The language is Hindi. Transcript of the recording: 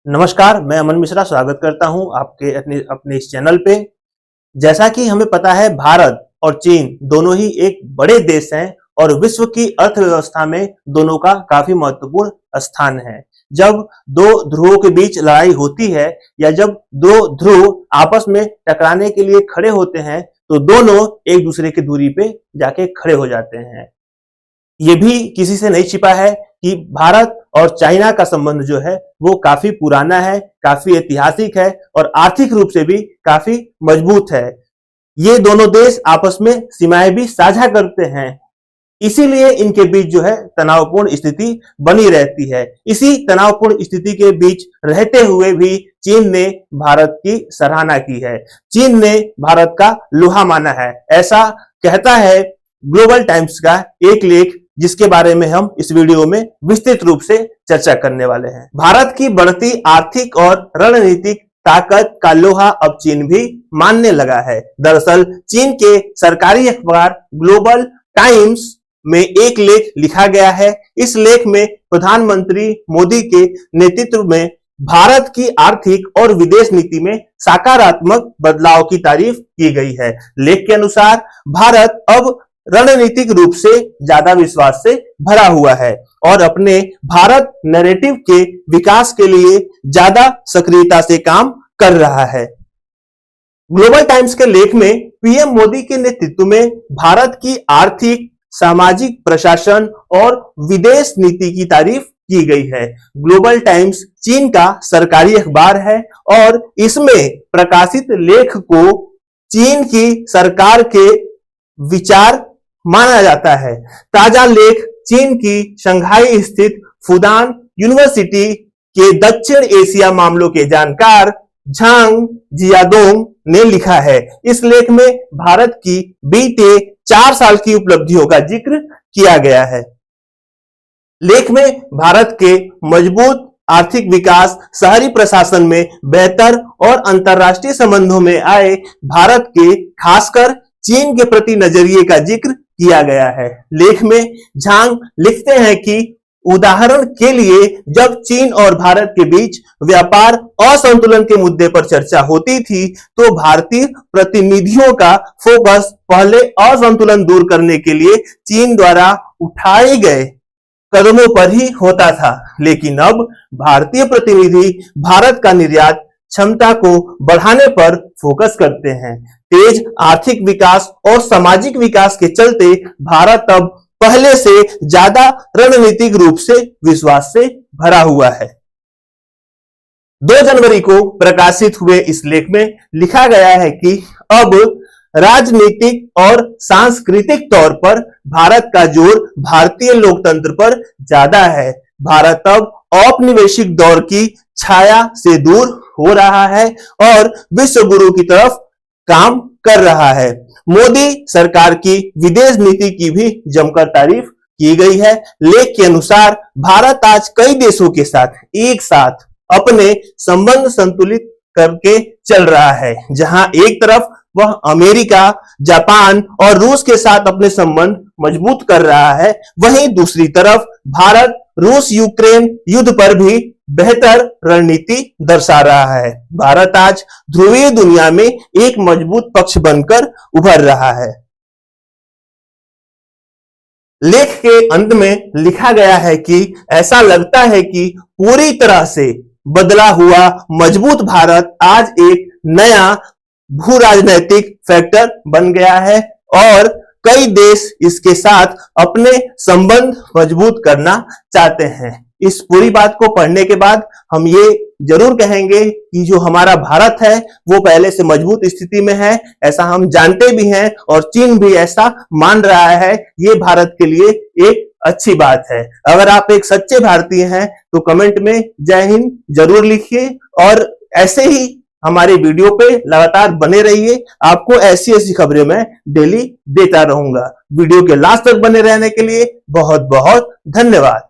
नमस्कार, मैं अमन मिश्रा स्वागत करता हूं आपके अपने इस चैनल पे। जैसा कि हमें पता है, भारत और चीन दोनों ही एक बड़े देश हैं और विश्व की अर्थव्यवस्था में दोनों का काफी महत्वपूर्ण स्थान है। जब दो ध्रुवों के बीच लड़ाई होती है या जब दो ध्रुव आपस में टकराने के लिए खड़े होते हैं तो दोनों एक दूसरे की दूरी पे जाके खड़े हो जाते हैं। ये भी किसी से नहीं छिपा है कि भारत और चाइना का संबंध जो है वो काफी पुराना है, काफी ऐतिहासिक है और आर्थिक रूप से भी काफी मजबूत है। ये दोनों देश आपस में सीमाएं भी साझा करते हैं, इसीलिए इनके बीच जो है तनावपूर्ण स्थिति बनी रहती है। इसी तनावपूर्ण स्थिति के बीच रहते हुए भी चीन ने भारत की सराहना की है। चीन ने भारत का लोहा माना है, ऐसा कहता है ग्लोबल टाइम्स का एक लेख, जिसके बारे में हम इस वीडियो में विस्तृत रूप से चर्चा करने वाले हैं। भारत की बढ़ती आर्थिक और रणनीतिक ताकत का लोहा अब चीन भी मानने लगा है। दरअसल चीन के सरकारी अखबार ग्लोबल टाइम्स में एक लेख लिखा गया है। इस लेख में प्रधानमंत्री मोदी के नेतृत्व में भारत की आर्थिक और विदेश नीति में सकारात्मक बदलाव की तारीफ की गई है। लेख के अनुसार भारत अब रणनीतिक रूप से ज्यादा विश्वास से भरा हुआ है और अपने भारत नैरेटिव के विकास के लिए ज्यादा सक्रियता से काम कर रहा है। ग्लोबल टाइम्स के लेख में पीएम मोदी के नेतृत्व में भारत की आर्थिक, सामाजिक, प्रशासन और विदेश नीति की तारीफ की गई है। ग्लोबल टाइम्स चीन का सरकारी अखबार है और इसमें प्रकाशित लेख को चीन की सरकार के विचार माना जाता है। ताजा लेख चीन की शंघाई स्थित फुदान यूनिवर्सिटी के दक्षिण एशिया मामलों के जानकार झांग जियादोंग ने लिखा है। इस लेख में भारत की बीते 4 साल की उपलब्धियों का जिक्र किया गया है। लेख में भारत के मजबूत आर्थिक विकास, शहरी प्रशासन में बेहतर और अंतर्राष्ट्रीय संबंधों में आए भारत के खासकर चीन के प्रति नजरिए का जिक्र किया गया है। लेख में झांग लिखते हैं कि उदाहरण के लिए जब चीन और भारत के बीच व्यापार असंतुलन के मुद्दे पर चर्चा होती थी तो भारतीय प्रतिनिधियों का फोकस पहले असंतुलन दूर करने के लिए चीन द्वारा उठाए गए कदमों पर ही होता था, लेकिन अब भारतीय प्रतिनिधि भारत का निर्यात क्षमता को बढ़ाने पर फोकस करते हैं। तेज आर्थिक विकास और सामाजिक विकास के चलते भारत अब पहले से ज्यादा रणनीतिक रूप से विश्वास से भरा हुआ है। 2 जनवरी को प्रकाशित हुए इस लेख में लिखा गया है कि अब राजनीतिक और सांस्कृतिक तौर पर भारत का जोर भारतीय लोकतंत्र पर ज्यादा है। भारत अब औपनिवेशिक दौर की छाया से दूर हो रहा है और विश्व गुरु की तरफ काम कर रहा है। मोदी सरकार की विदेश नीति की भी जमकर तारीफ की गई है। लेख के अनुसार भारत आज कई देशों के साथ एक साथ अपने संबंध संतुलित करके चल रहा है। जहां एक तरफ वह अमेरिका, जापान और रूस के साथ अपने संबंध मजबूत कर रहा है, वहीं दूसरी तरफ भारत रूस यूक्रेन युद्ध पर भी बेहतर रणनीति दर्शा रहा है। भारत आज ध्रुवीय दुनिया में एक मजबूत पक्ष बनकर उभर रहा है। लेख के अंत में लिखा गया है कि ऐसा लगता है कि पूरी तरह से बदला हुआ मजबूत भारत आज एक नया भू राजनैतिक फैक्टर बन गया है और कई देश इसके साथ अपने संबंध मजबूत करना चाहते हैं। इस पूरी बात को पढ़ने के बाद हम ये जरूर कहेंगे कि जो हमारा भारत है वो पहले से मजबूत स्थिति में है, ऐसा हम जानते भी हैं और चीन भी ऐसा मान रहा है। ये भारत के लिए एक अच्छी बात है। अगर आप एक सच्चे भारतीय हैं तो कमेंट में जय हिंद जरूर लिखिए और ऐसे ही हमारे वीडियो पे लगातार बने रहिए। आपको ऐसी खबरें मैं डेली देता रहूंगा। वीडियो के लास्ट तक बने रहने के लिए बहुत बहुत धन्यवाद।